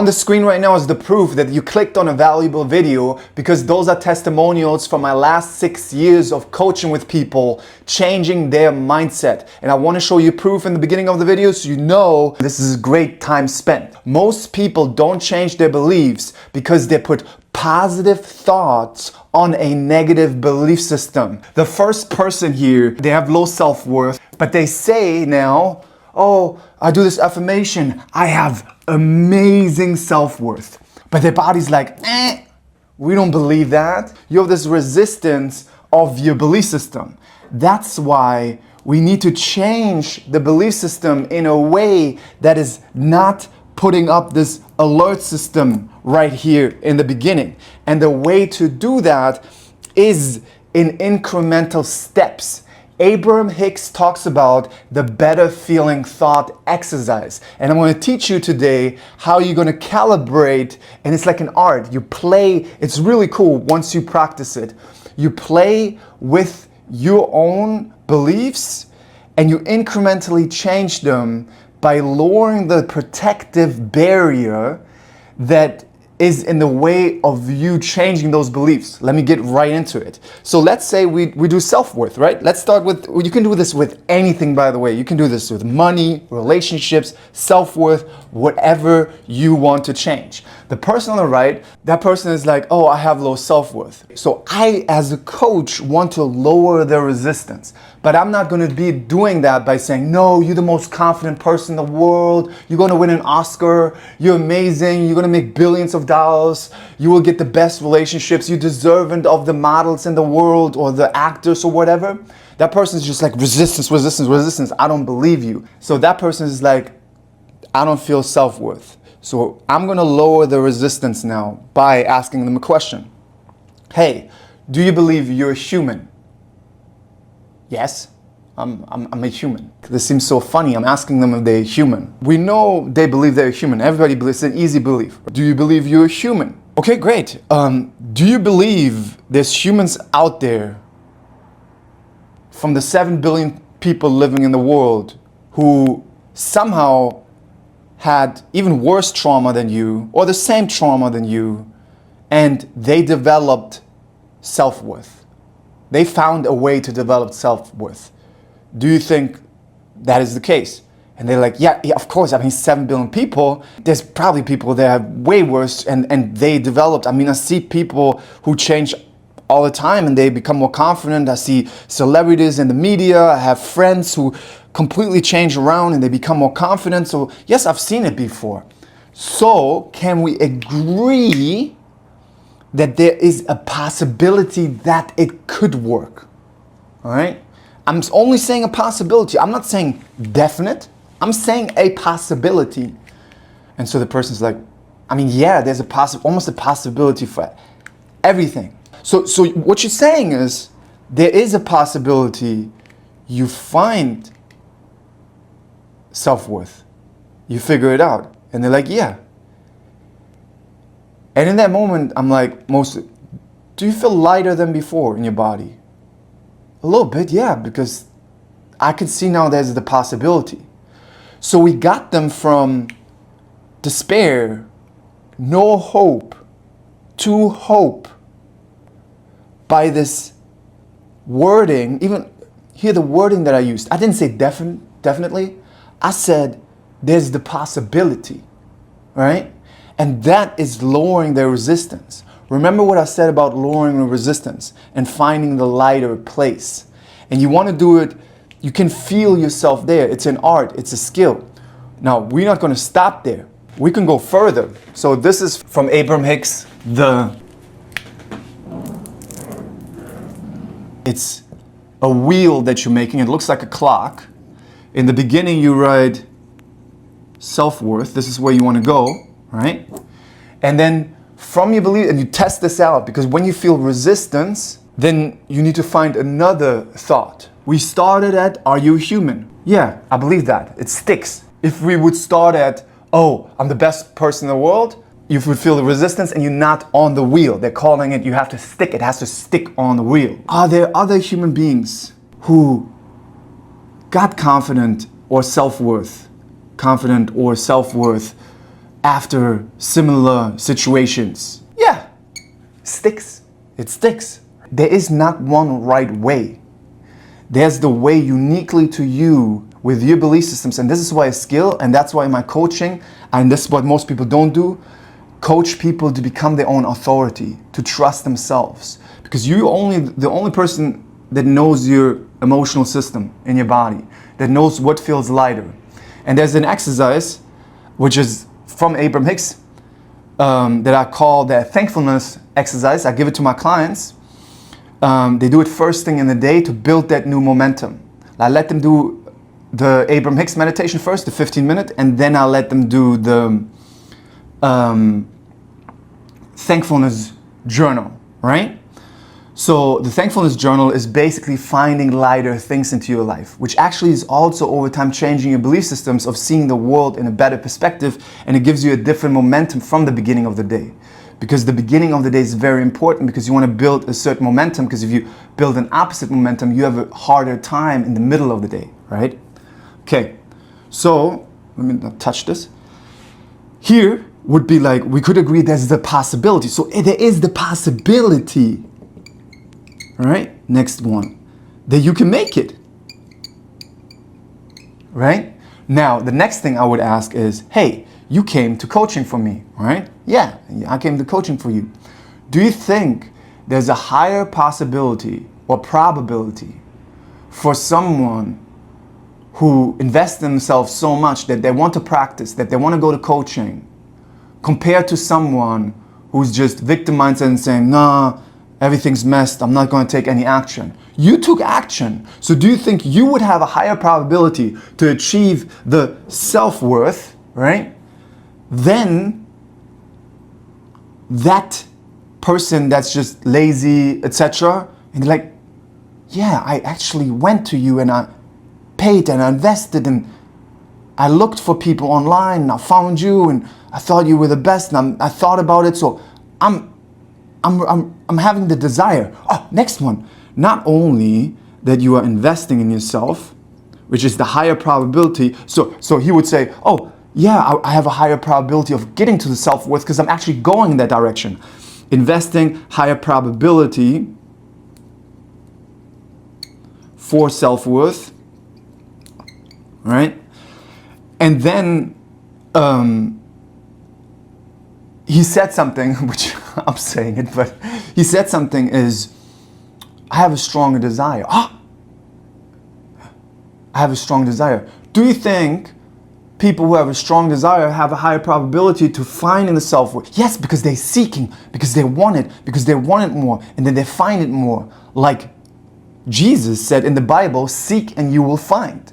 On the screen right now is the proof that you clicked on a valuable video, because those are testimonials from my last 6 years of coaching with people, changing their mindset. And I want to show you proof in the beginning of the video so you know this is a great time spent. Most people don't change their beliefs because they put positive thoughts on a negative belief system. The first person here, they have low self-worth, but they say now, oh, I do this affirmation, I have amazing self-worth. But their body's like, we don't believe that. You have this resistance of your belief system. That's why we need to change the belief system in a way that is not putting up this alert system right here in the beginning. And the way to do that is in incremental steps. Abraham Hicks talks about the better feeling thought exercise. And I'm going to teach you today how you're going to calibrate, and it's like an art. You play, it's really cool once you practice it. You play with your own beliefs and you incrementally change them by lowering the protective barrier that is in the way of you changing those beliefs. Let me get right into it. So let's say we do self-worth, right? Let's start with, you can do this with anything, by the way. You can do this with money, relationships, self-worth, whatever you want to change. The person on the right, that person is like, oh, I have low self-worth. So I, as a coach, want to lower their resistance. But I'm not going to be doing that by saying, no, you're the most confident person in the world. You're going to win an Oscar. You're amazing. You're going to make billions of dollars. You will get the best relationships. You're deserving of the models in the world or the actors or whatever. That person is just like resistance, resistance, resistance. I don't believe you. So that person is like, I don't feel self-worth. So I'm going to lower the resistance now by asking them a question. Hey, do you believe you're human? Yes, I'm a human. This seems so funny. I'm asking them if they're human. We know they believe they're human. Everybody believes, it's an easy belief. Do you believe you're human? Okay, great. Do you believe there's humans out there from the 7 billion people living in the world who somehow had even worse trauma than you or the same trauma than you, and they developed self-worth? They found a way to develop self-worth. Do you think that is the case? And they're like, yeah, of course. I mean, 7 billion people, there's probably people that have way worse and they developed. I mean, I see people who change all the time and they become more confident. I see celebrities in the media. I have friends who completely change around and they become more confident. So yes, I've seen it before. So can we agree that there is a possibility that it could work? All right? I'm only saying a possibility. I'm not saying definite. I'm saying a possibility. And so the person's like, I mean, yeah, there's almost a possibility for everything. So what you're saying is there is a possibility you find self-worth. You figure it out. And they're like, yeah. And in that moment, I'm like, do you feel lighter than before in your body? A little bit, yeah, because I can see now there's the possibility. So we got them from despair, no hope, to hope by this wording. Even hear the wording that I used. I didn't say definitely. I said there's the possibility, right? And that is lowering their resistance. Remember what I said about lowering the resistance and finding the lighter place. And you want to do it, you can feel yourself there. It's an art, it's a skill. Now, we're not going to stop there. We can go further. So this is from Abraham Hicks. It's a wheel that you're making. It looks like a clock. In the beginning, you write self-worth. This is where you want to go. Right? And then from your belief, and you test this out, because when you feel resistance, then you need to find another thought. We started at, are you human? Yeah, I believe that. It sticks. If we would start at, oh, I'm the best person in the world, you would feel the resistance and you're not on the wheel. They're calling it, you have to stick. It has to stick on the wheel. Are there other human beings who got confident or self-worth after similar situations? Yeah, sticks. It sticks. There is not one right way. There's the way uniquely to you with your belief systems. And this is why I skill, and that's why in my coaching, and this is what most people don't do, coach people to become their own authority, to trust themselves. Because the only person that knows your emotional system in your body, that knows what feels lighter. And there's an exercise, which is from Abraham Hicks, that I call the thankfulness exercise. I give it to my clients. They do it first thing in the day to build that new momentum. I let them do the Abraham Hicks meditation first, the 15-minute, and then I let them do the thankfulness journal, right? So the thankfulness journal is basically finding lighter things into your life, which actually is also over time changing your belief systems of seeing the world in a better perspective, and it gives you a different momentum from the beginning of the day. Because the beginning of the day is very important, because you want to build a certain momentum, because if you build an opposite momentum, you have a harder time in the middle of the day, right? Okay, so let me not touch this. Here would be like, we could agree there's the possibility. So there is the possibility, right? Next one, that you can make it, right? Now, the next thing I would ask is, hey, you came to coaching for me, right? Yeah, I came to coaching for you. Do you think there's a higher possibility or probability for someone who invests in themselves so much that they want to practice, that they want to go to coaching, compared to someone who's just victimized and saying, nah, everything's messed, I'm not going to take any action? You took action. So do you think you would have a higher probability to achieve the self-worth, right, than that person that's just lazy, etc.? And you're like, yeah, I actually went to you and I paid and I invested and I looked for people online and I found you and I thought you were the best and I thought about it, so I'm having the desire. Oh, next one. Not only that you are investing in yourself, which is the higher probability. So he would say, oh, yeah, I have a higher probability of getting to the self-worth because I'm actually going in that direction. Investing, higher probability for self-worth, right? And then he said something, which I'm saying it, but he said something is, I have a stronger desire. Ah, I have a strong desire. Do you think people who have a strong desire have a higher probability to finding the self-worth? Yes, because they're seeking, because they want it more, and then they find it more. Like Jesus said in the Bible, seek and you will find.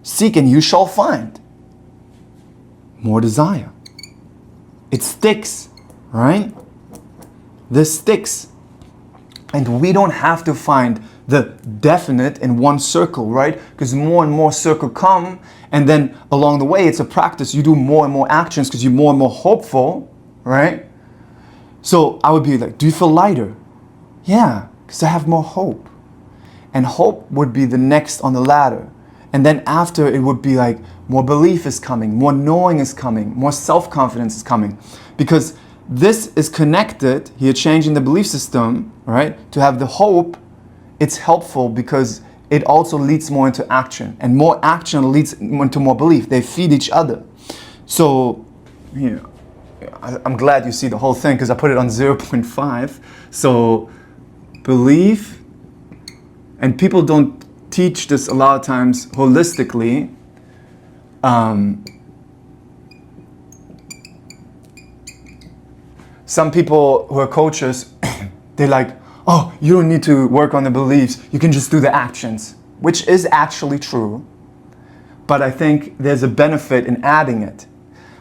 Seek and you shall find. More desire. It sticks, right? This sticks. And we don't have to find the definite in one circle, right? Because more and more circles come, and then along the way, it's a practice. You do more and more actions because you're more and more hopeful, right? So I would be like, do you feel lighter? Yeah, because I have more hope. And hope would be the next on the ladder. And then after, it would be like, more belief is coming, more knowing is coming, more self-confidence is coming. Because this is connected, here changing the belief system, right? To have the hope, it's helpful because it also leads more into action. And more action leads into more belief. They feed each other. So, you know, I'm glad you see the whole thing because I put it on 0.5. So, belief, and people don't teach this a lot of times holistically. Some people who are coaches, they're like, oh, you don't need to work on the beliefs, you can just do the actions, which is actually true. But I think there's a benefit in adding it.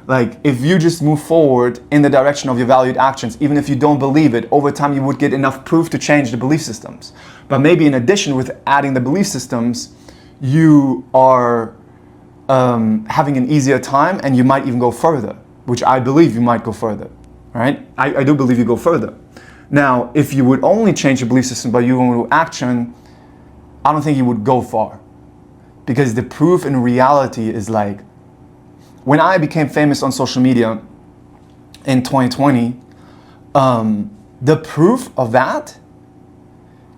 Like, if you just move forward in the direction of your valued actions, even if you don't believe it, over time you would get enough proof to change the belief systems. But maybe in addition with adding the belief systems, you are having an easier time and you might even go further, which I believe you might go further, right? I do believe you go further. Now, if you would only change your belief system by your action, I don't think you would go far. Because the proof in reality is like, when I became famous on social media in 2020, the proof of that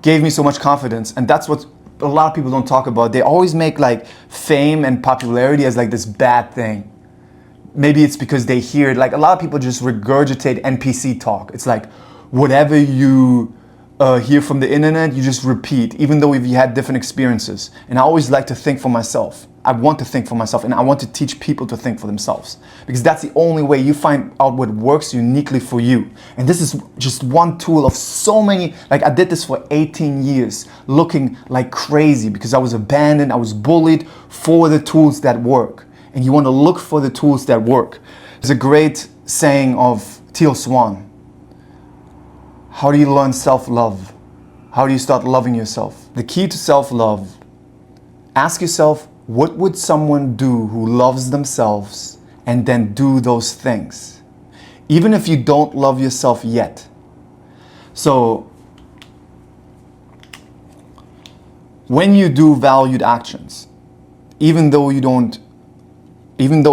gave me so much confidence. And that's what a lot of people don't talk about. They always make like fame and popularity as like this bad thing. Maybe it's because they hear it. Like a lot of people just regurgitate NPC talk. It's like whatever you hear from the internet, you just repeat, even though you had different experiences. And I always like to think for myself. I want to think for myself, and I want to teach people to think for themselves, because that's the only way you find out what works uniquely for you. And this is just one tool of so many. Like I did this for 18 years, looking like crazy because I was abandoned, I was bullied, for the tools that work. And you want to look for the tools that work. There's a great saying of Teal Swan. How do you learn self-love? How do you start loving yourself? The key to self-love, ask yourself, what would someone do who loves themselves and then do those things? Even if you don't love yourself yet. So, when you do valued actions, even though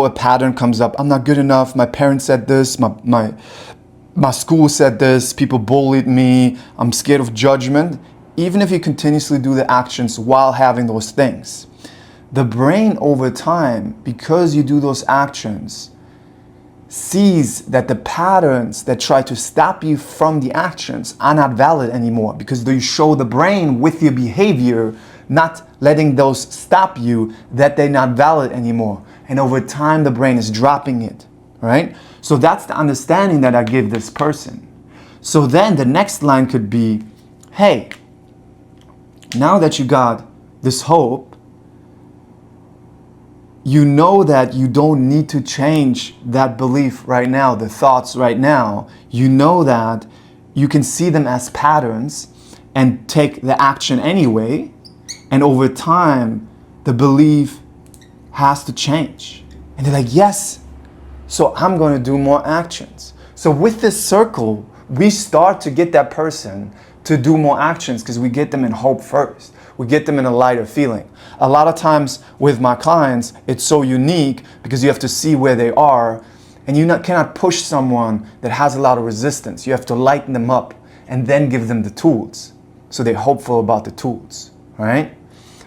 a pattern comes up, I'm not good enough, my parents said this, my school said this, people bullied me, I'm scared of judgment. Even if you continuously do the actions while having those things, the brain over time, because you do those actions, sees that the patterns that try to stop you from the actions are not valid anymore, because you show the brain with your behavior, not letting those stop you, that they're not valid anymore. And over time, the brain is dropping it, right? So that's the understanding that I give this person. So then the next line could be, hey, now that you got this hope, you know that you don't need to change that belief right now, the thoughts right now. You know that you can see them as patterns and take the action anyway. And over time, the belief has to change. And they're like, yes, so I'm going to do more actions. So with this circle, we start to get that person to do more actions because we get them in hope first. We get them in a lighter feeling. A lot of times with my clients, it's so unique because you have to see where they are, and you cannot push someone that has a lot of resistance. You have to lighten them up and then give them the tools. So they're hopeful about the tools, right?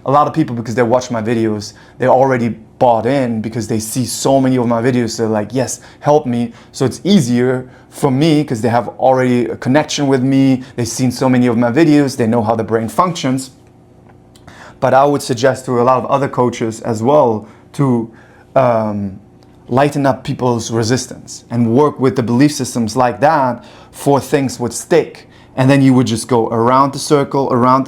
A lot of people, because they watch my videos, they're already bought in because they see so many of my videos. They're like, yes, help me. So it's easier for me because they have already a connection with me. They've seen so many of my videos. They know how the brain functions. But I would suggest to a lot of other coaches as well to lighten up people's resistance and work with the belief systems like that for things would stick. And then you would just go around the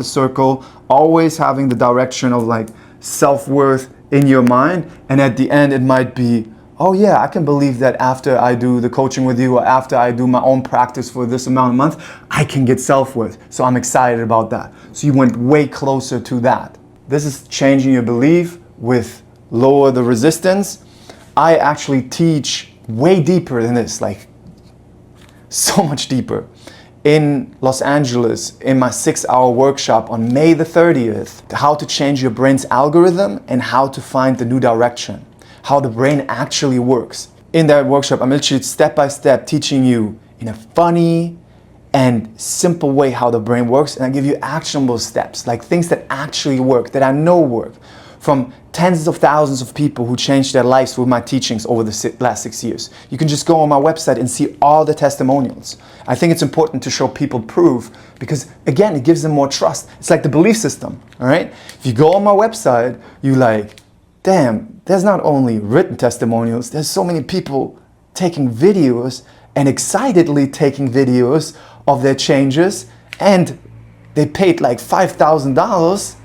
circle, always having the direction of like self-worth in your mind. And at the end, it might be, oh yeah, I can believe that after I do the coaching with you or after I do my own practice for this amount of months, I can get self-worth. So I'm excited about that. So you went way closer to that. This is changing your belief with lower the resistance. I actually teach way deeper than this, like so much deeper. In Los Angeles, in my 6-hour workshop on May the 30th, how to change your brain's algorithm and how to find the new direction, how the brain actually works. In that workshop, I'm literally step by step teaching you in a funny and simple way how the brain works, and I give you actionable steps, like things that actually work, that I know work, from tens of thousands of people who changed their lives with my teachings over the last 6 years. You can just go on my website and see all the testimonials. I think it's important to show people proof because, again, it gives them more trust. It's like the belief system, all right? If you go on my website, you like, damn, there's not only written testimonials, there's so many people taking videos and excitedly taking videos of their changes, and they paid like $5,000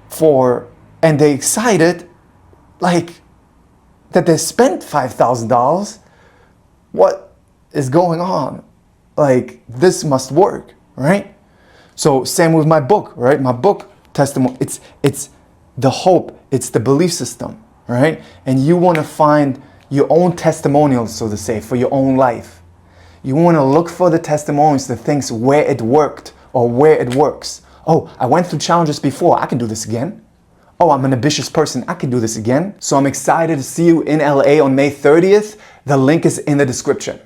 for, and they excited like that they spent $5,000. What is going on? Like, this must work, right? So same with my book, right? My book testimony, it's the hope, it's the belief system, right? And you want to find your own testimonials, so to say, for your own life. You want to look for the testimonials, the things where it worked or where it works. Oh, I went through challenges before, I can do this again. oh, I'm an ambitious person, I can do this again. So I'm excited to see you in LA on May 30th. The link is in the description.